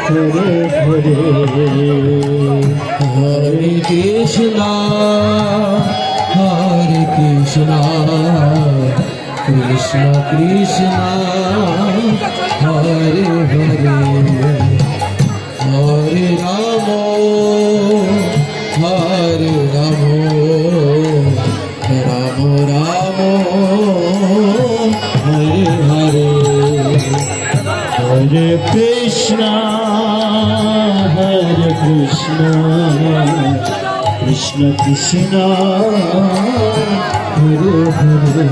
হরে হরে হরে কৃষ্ণ কৃষ্ণ কৃষ্ণ হরে হরে হরে রাম রাম রাম হরে হরে হরে কৃষ্ণ কৃষ্ণ কৃষ্ণ হরে হরে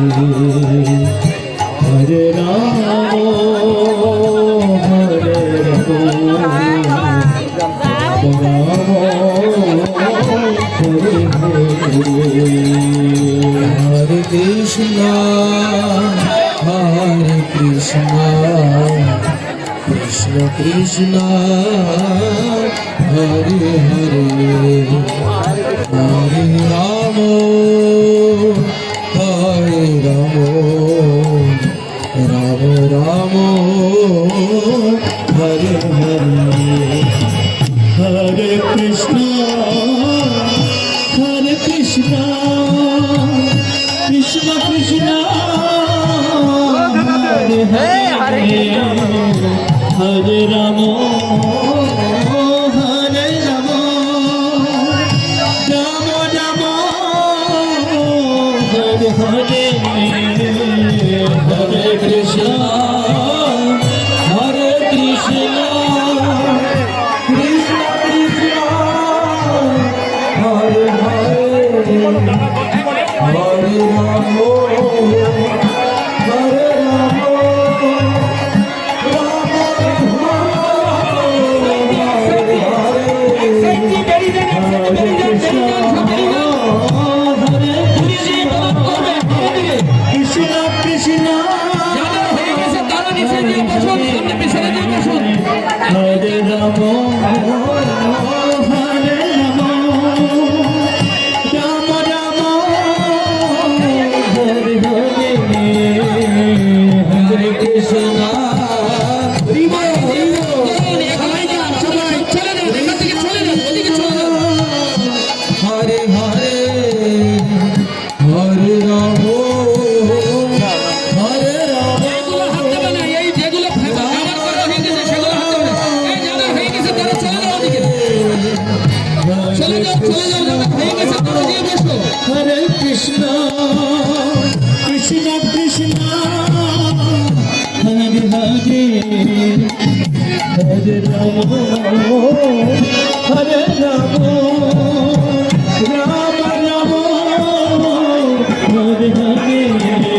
হরে রাম হরে কৃষ্ণ কৃষ্ণ কৃষ্ণ হরে হরে হরে রাম রাম রাম হরে হরে হরে কৃষ্ণ কৃষ্ণ কৃষ্ণ হরে হরে হরে রাম হরে কৃষ্ণ কৃষ্ণ কৃষ্ণ হরে হরে হরে রাম হরে কৃষ্ণ কৃষ্ণ কৃষ্ণ হরে হরে হরে রাম হরে রাম রাম রাম হরে হরে হরে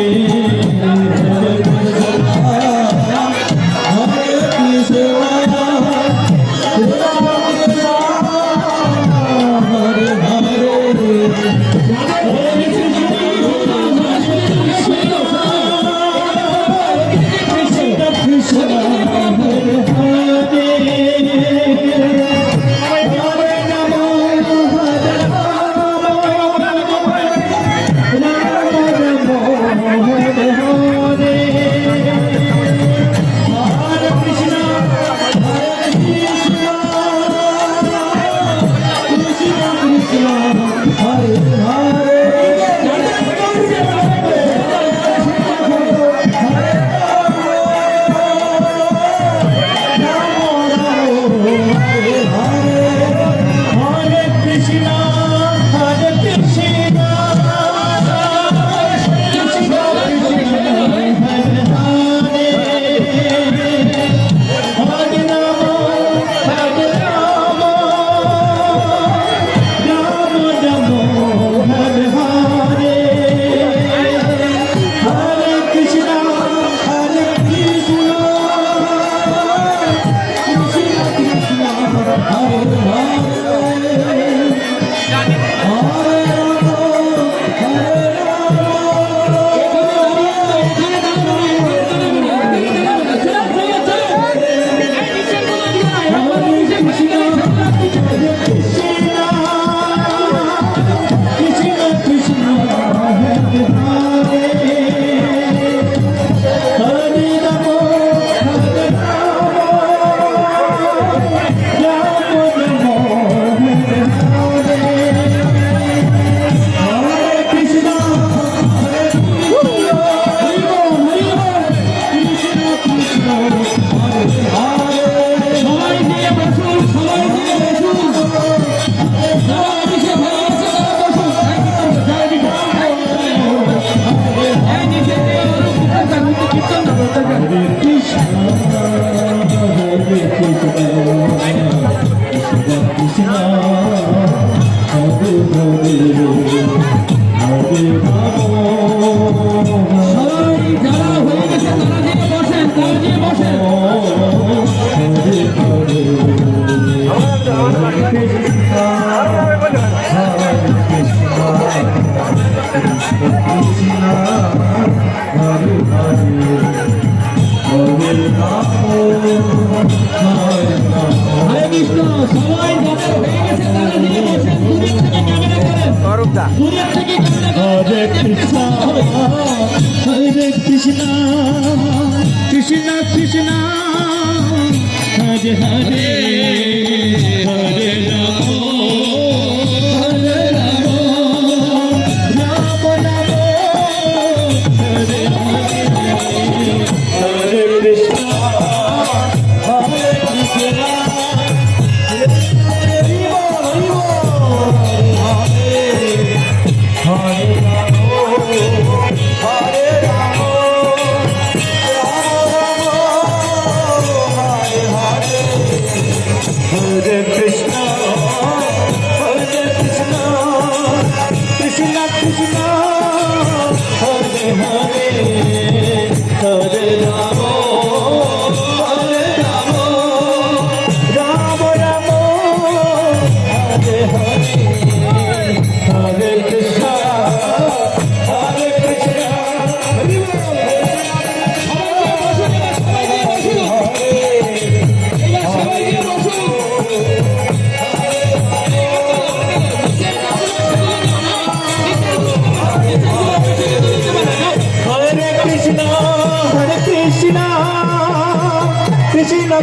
কৃষ্ণ সবাই যাদের হয়ে গেছে তারা দিকে বসে দূরের থেকে ক্যামেরা করেন অরূপদা দূরের থেকে ক্যামেরা হরে কৃষ্ণ কৃষ্ণ কৃষ্ণ হরে হরে হরে রাম হরে রাম রাম রাম হরে হরে হরে কৃষ্ণ হরে Krishna Hare Krishna, Hare Krishna, Krishna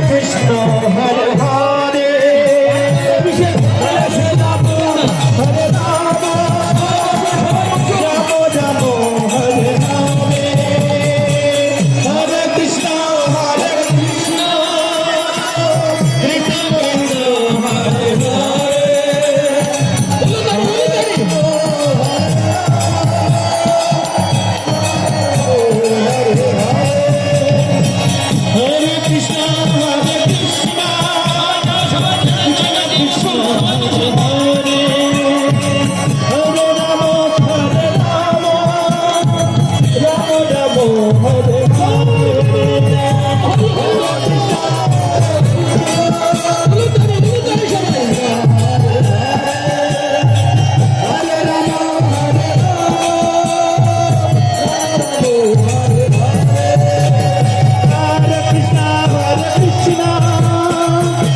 Krishna, Hare Hare, Hare Rama, Hare Rama, Rama Rama, Hare Hare, Hare Krishna, Hare Krishna,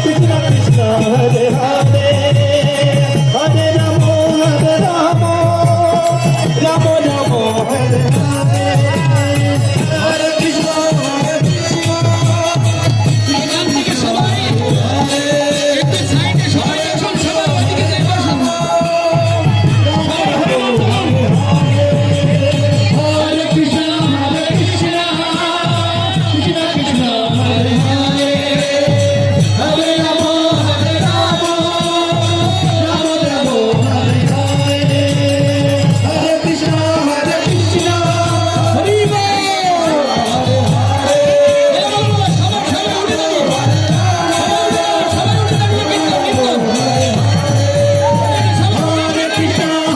Krishna Krishna Hare Hare Hare Rama Hare Rama Rama Rama Hare Hare Hare Krishna Hare Krishna Krishna Krishna Hare Hare Hare Krishna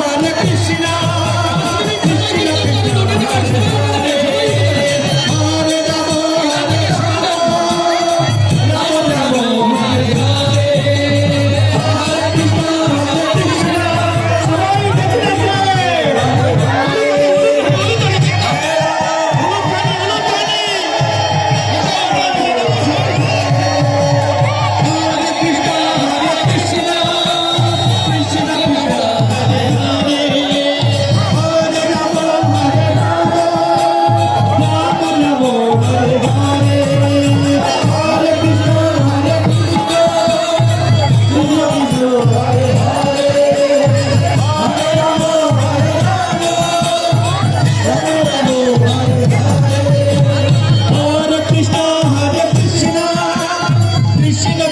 Hare Krishna Krishna Krishna Hare Hare Hare Rama Hare Rama Rama Rama Hare Hare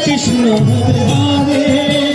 Krishna Hare Hare